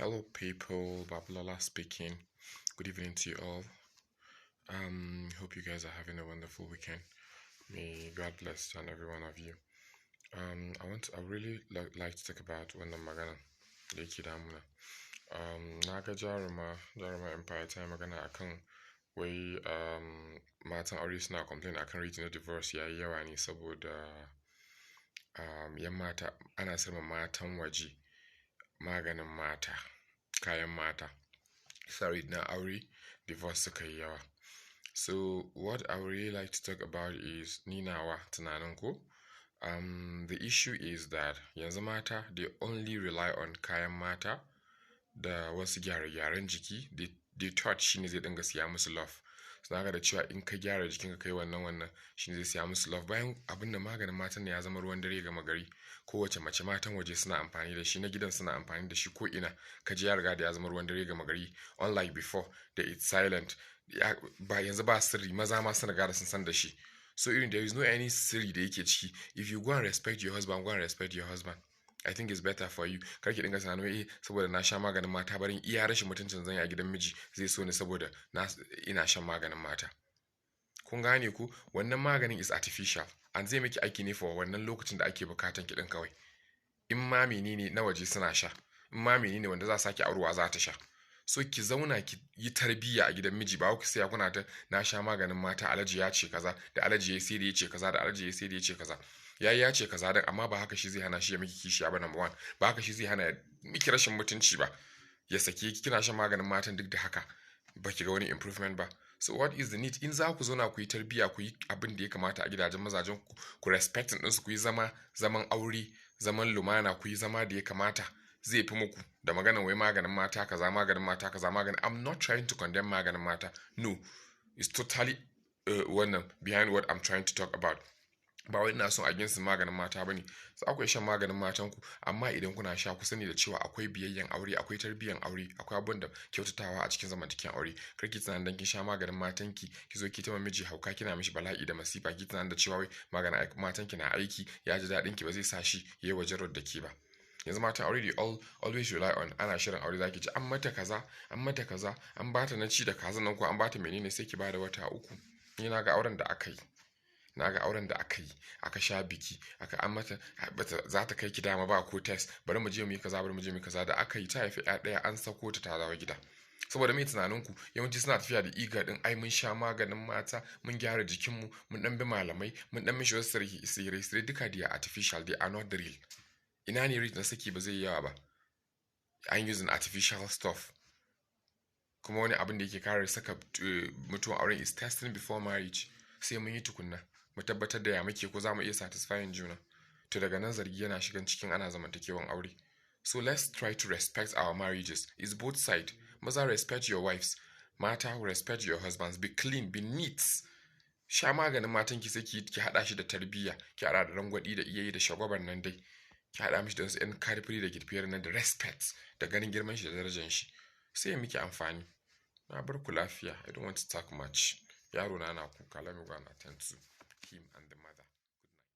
Hello people, Babalola speaking. Good evening to you all. Hope you guys are having a wonderful weekend. May God bless each and every one of you. I really like to talk about wannan magana da yake damuna. Na ga jaruma Empire ta magana akan wai matan aure suna complain akan regional divorce yayi yawa ne saboda yan mata ana sirma matan waje maganin mata, kayan mata. Sorry, na aure divorce suka yi yawa. So what I would really like to talk about is ninawa tunanin ko. The issue is that yanzu mata they only rely on kayan mata da wasu gyare-gyaren jiki. They thought shine zai dinga siya musu love. So na ga da cewa in ka gyara jikinka kai wannan shine zai siya musu love. Bayan abinda maganin matan ne ya zama ruwan dare gama gari. Kowace mace matan waje suna amfani da shi, na gidan suna amfani da shi, ko ina ka ji ya riga da ya zama ruwan dare gama gari. Unlike before that it's silent. Ba yanzu ba sirri, maza ma sun riga da sun san da shi. So there is no any sirri da yake ciki. If you go and respect your husband, go and respect your husband. I think it's better for you. Kar ki dinga tunanin saboda na sha maganin mata barin iya rashin mutuncin zan yi a gidan miji zai so ni saboda ina shan maganin mata. Kun gane ku, wannan maganin is artificial and zai miki aiki ne for wannan lokacin da ake bukatan ki din kawai. In ma menene na waje suna sha, in ma menene wanda za saki aurewa za ta sha. So ki zauna ki yi tarbiyya a gidan miji, ba ku sai kuna ta na sha maganin mata, alaji ya ce kaza da alaji ya sai da ya ce kaza da alaji ya sai da ya ce kaza. Ya ce kaza din amma ba haka shi zai hana shi ya miki kishiya ba, number one. Ba haka shi zai hana miki rashin mutunci ba. Ya sake ki kina shan maganin matan duk da haka ba ki ga wani improvement ba. So what is the need? In za ku zauna ku yi tarbiyya, ku yi abin da ya kamata a gidajen mazajen ku respect din su, ku yi zaman aure, zaman lumana, ku yi zama da ya kamata, zai fi muku da maganin wai maganin mata kaza maganin mata kaza maganin. I'm not trying to condemn maganin mata. No, it's totally behind what I'm trying to talk about. Ba wai ina son against maganin mata bane. So akwai shan maganin matan ku, amma idan kuna sha ku sani da cewa akwai biyayyen aure, akwai tarbiyyan aure, akwai abin da kyautatawa a cikin zamantakewan aure. Kar ki tunanin dan kin sha maganin matan ki zo ki ta miji hauka kina mishi bala'i da masifa, ki tunanin da cewa wai maganin matan ki na aiki ya ji dadin ki ba zai sa shi yayi wajen da ke ba. Yanzu matan aure they always rely on ana shirin aure zaki ji an mata kaza, an bata na ci da kaza nan ko an bata menene sai ki bada wata 3. Ni na ga auren da aka yi. Aka sha biki, an mata za ta kai ki dama ba ko test, bari mu je mu yi kaza da aka yi ta haifi ɗaya an sako ta dawo gida. Saboda mai tunanin ku yawanci suna tafiya da iga din ai mun sha maganin mata, mun gyara jikinmu, mun dan bi malamai, mun dan mishi wasu sirri duka da artificial, they are not the real. Ina ne rate na saki ba zai yi yawa ba. I'm using artificial stuff. Kuma wani abin da yake kare saka mutuwan auren is testing before marriage. Sai mun yi tukunna mu tabbatar da ya muke ko za mu iya satisfying juna. To daga nan zargi yana shigan cikin ana zamantakewan aure. So let's try to respect our marriages. It's both side. Maza respect your wives. Mata respect your husbands. Be clean, be neat. Sha maganin matan ki sai ki hada shi da tarbiyya, ki hada da rangwadi da iyayi da shagwaban nan dai. Ki hada mishi da wasu yan karfiri da girfiyar nan da respect da ganin girman shi da darajar shi. Sai miki amfani. Na bar ku lafiya. I don't want to talk much. Yaro na kuka, let me go and attend to him and the mother.